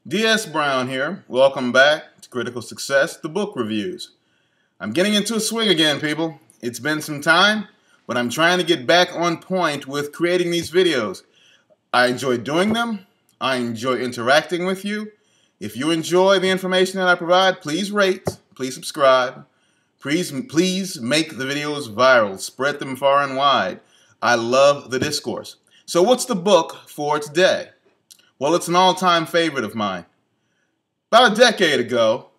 D.S. Brown here. Welcome back to Critical Success, the book reviews. I'm getting into a swing again, people. It's been some time, but I'm trying to get back on point with creating these videos. I enjoy doing them. I enjoy interacting with you. If you enjoy the information that I provide, please rate, please subscribe. Please make the videos viral. Spread them far and wide. I love the discourse. So what's the book for today? Well, it's an all-time favorite of mine. About a decade ago,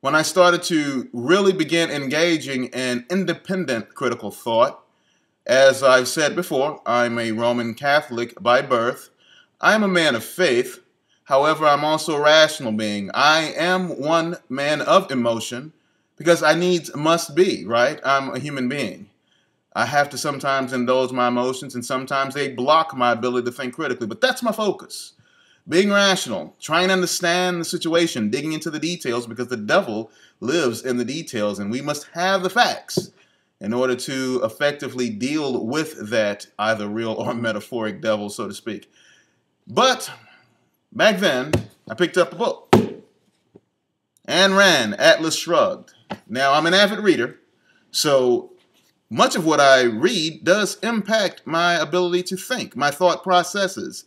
when I started to really begin engaging in independent critical thought, as I've said before, I'm a Roman Catholic by birth. I'm a man of faith. However, I'm also a rational being. I am one man of emotion because I must be, right? I'm a human being. I have to sometimes indulge my emotions, and sometimes they block my ability to think critically, but that's my focus. Being rational, trying to understand the situation, digging into the details, because the devil lives in the details, and we must have the facts in order to effectively deal with that either real or metaphoric devil, so to speak. But back then, I picked up a book. Ayn Rand, Atlas Shrugged. Now, I'm an avid reader, so much of what I read does impact my ability to think, my thought processes,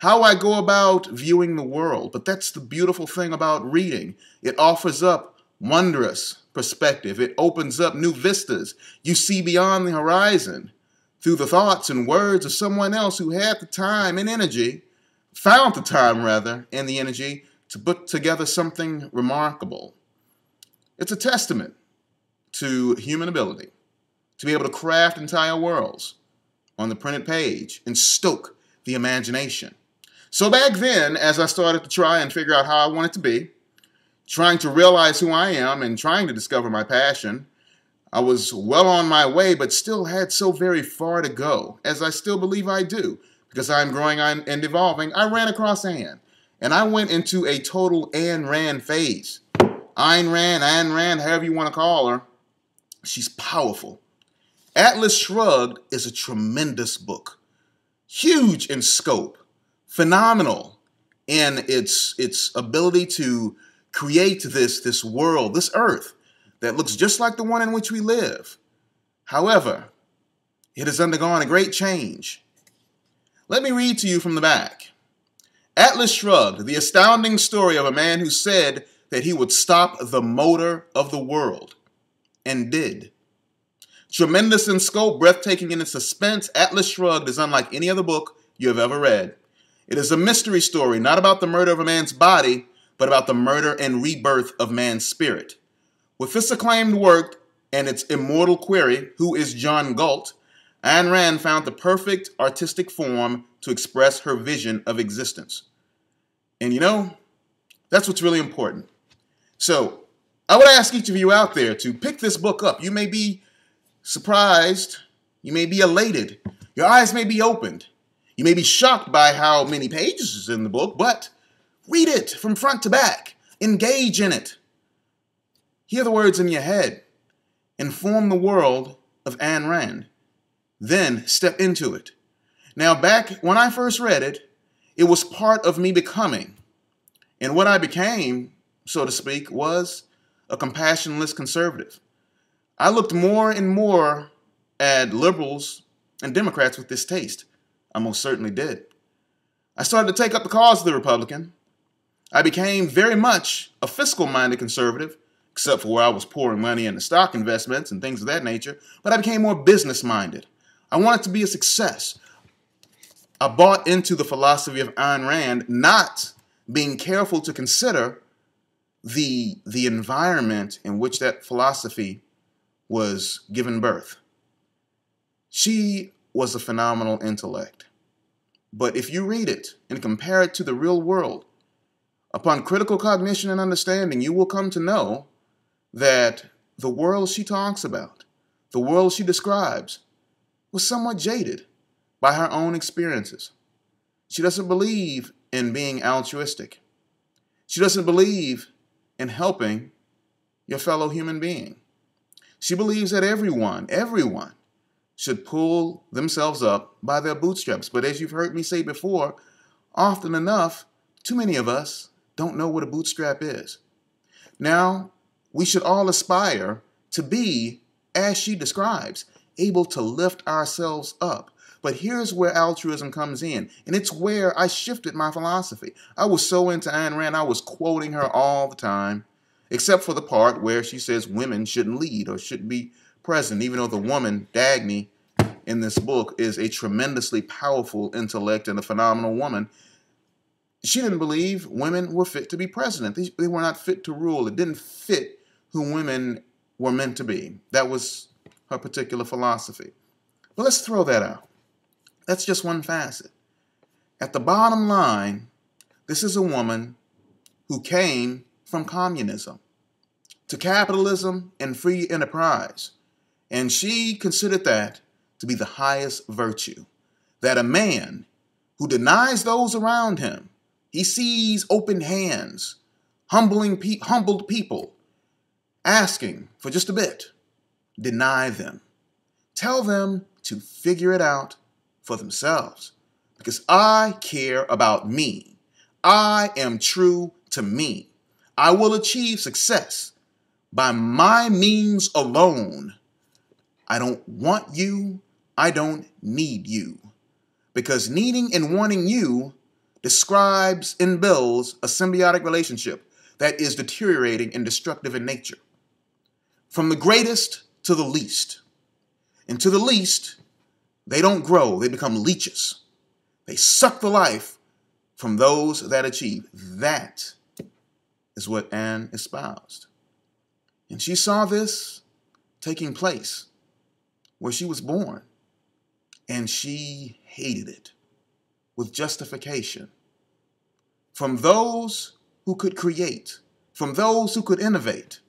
how I go about viewing the world. But that's the beautiful thing about reading. It offers up wondrous perspective. It opens up new vistas. You see beyond the horizon through the thoughts and words of someone else who had the time and energy, found the time rather, and the energy to put together something remarkable. It's a testament to human ability to be able to craft entire worlds on the printed page and stoke the imagination. So back then, as I started to try and figure out how I wanted to be, trying to realize who I am and trying to discover my passion, I was well on my way, but still had so very far to go, as I still believe I do, because I'm growing and evolving. I ran across Ann, and I went into a total Ayn Rand phase. Ayn Rand, however you want to call her, she's powerful. Atlas Shrugged is a tremendous book, huge in scope, phenomenal in its ability to create this world, this earth, that looks just like the one in which we live. However, it has undergone a great change. Let me read to you from the back. Atlas Shrugged, the astounding story of a man who said that he would stop the motor of the world, and did. Tremendous in scope, breathtaking in its suspense, Atlas Shrugged is unlike any other book you have ever read. It is a mystery story, not about the murder of a man's body, but about the murder and rebirth of man's spirit. With this acclaimed work and its immortal query, who is John Galt, Ayn Rand found the perfect artistic form to express her vision of existence. And you know, that's what's really important. So, I would ask each of you out there to pick this book up. You may be surprised, you may be elated, your eyes may be opened. You may be shocked by how many pages is in the book, but read it from front to back. Engage in it. Hear the words in your head. Inform the world of Ayn Rand. Then step into it. Now, back when I first read it, it was part of me becoming. And what I became, so to speak, was a compassionless conservative. I looked more and more at liberals and Democrats with distaste. I most certainly did. I started to take up the cause of the Republican. I became very much a fiscal-minded conservative, except for where I was pouring money into stock investments and things of that nature, but I became more business-minded. I wanted to be a success. I bought into the philosophy of Ayn Rand, not being careful to consider the environment in which that philosophy was given birth. She was a phenomenal intellect. But if you read it and compare it to the real world, upon critical cognition and understanding, you will come to know that the world she talks about, the world she describes, was somewhat jaded by her own experiences. She doesn't believe in being altruistic. She doesn't believe in helping your fellow human being. She believes that everyone should pull themselves up by their bootstraps. But as you've heard me say before, often enough, too many of us don't know what a bootstrap is. Now, we should all aspire to be, as she describes, able to lift ourselves up. But here's where altruism comes in, and it's where I shifted my philosophy. I was so into Ayn Rand, I was quoting her all the time, except for the part where she says women shouldn't lead or shouldn't be president, even though the woman, Dagny, in this book is a tremendously powerful intellect and a phenomenal woman. She didn't believe women were fit to be president. They were not fit to rule. It didn't fit who women were meant to be. That was her particular philosophy. But let's throw that out. That's just one facet. At the bottom line, this is a woman who came from communism to capitalism and free enterprise. And she considered that to be the highest virtue. That a man who denies those around him, he sees open hands, humbled people, asking for just a bit, deny them. Tell them to figure it out for themselves. Because I care about me. I am true to me. I will achieve success by my means alone. I don't want you. I don't need you. Because needing and wanting you describes and builds a symbiotic relationship that is deteriorating and destructive in nature. From the greatest to the least. And to the least, they don't grow. They become leeches. They suck the life from those that achieve. That is what Ayn espoused. And she saw this taking place where she was born. And she hated it with justification. From those who could create, from those who could innovate,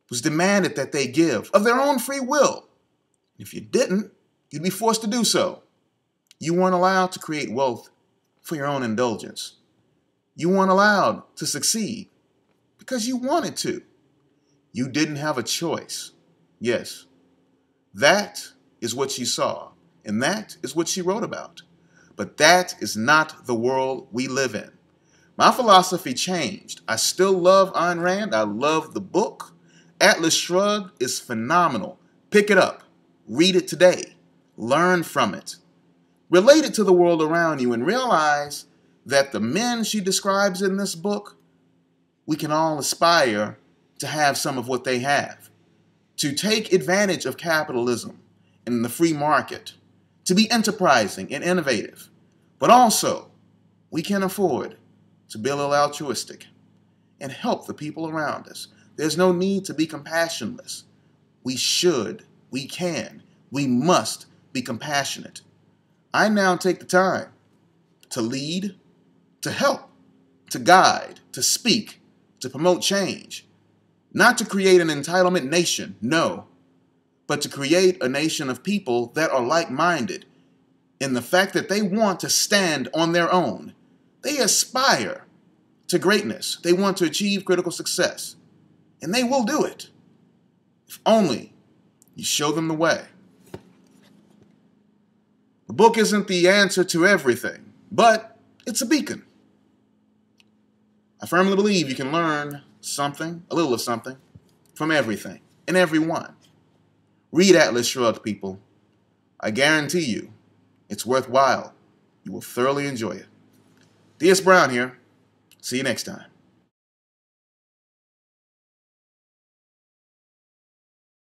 it was demanded that they give of their own free will. If you didn't, you'd be forced to do so. You weren't allowed to create wealth for your own indulgence. You weren't allowed to succeed because you wanted to. You didn't have a choice. Yes, that is what she saw, and that is what she wrote about. But that is not the world we live in. My philosophy changed. I still love Ayn Rand. I love the book. Atlas Shrugged is phenomenal. Pick it up. Read it today. Learn from it. Relate it to the world around you and realize that the men she describes in this book, we can all aspire to have some of what they have. To take advantage of capitalism and the free market. To be enterprising and innovative. But also, we can afford to be a little altruistic and help the people around us. There's no need to be compassionless. We should, we can, we must be compassionate. I now take the time to lead, to help, to guide, to speak, to promote change. Not to create an entitlement nation, no, but to create a nation of people that are like-minded in the fact that they want to stand on their own. They aspire to greatness. They want to achieve critical success. And they will do it if only you show them the way. The book isn't the answer to everything, but it's a beacon. I firmly believe you can learn something, a little of something, from everything and everyone. Read Atlas Shrugged, people. I guarantee you, it's worthwhile. You will thoroughly enjoy it. D.S. Brown here. See you next time.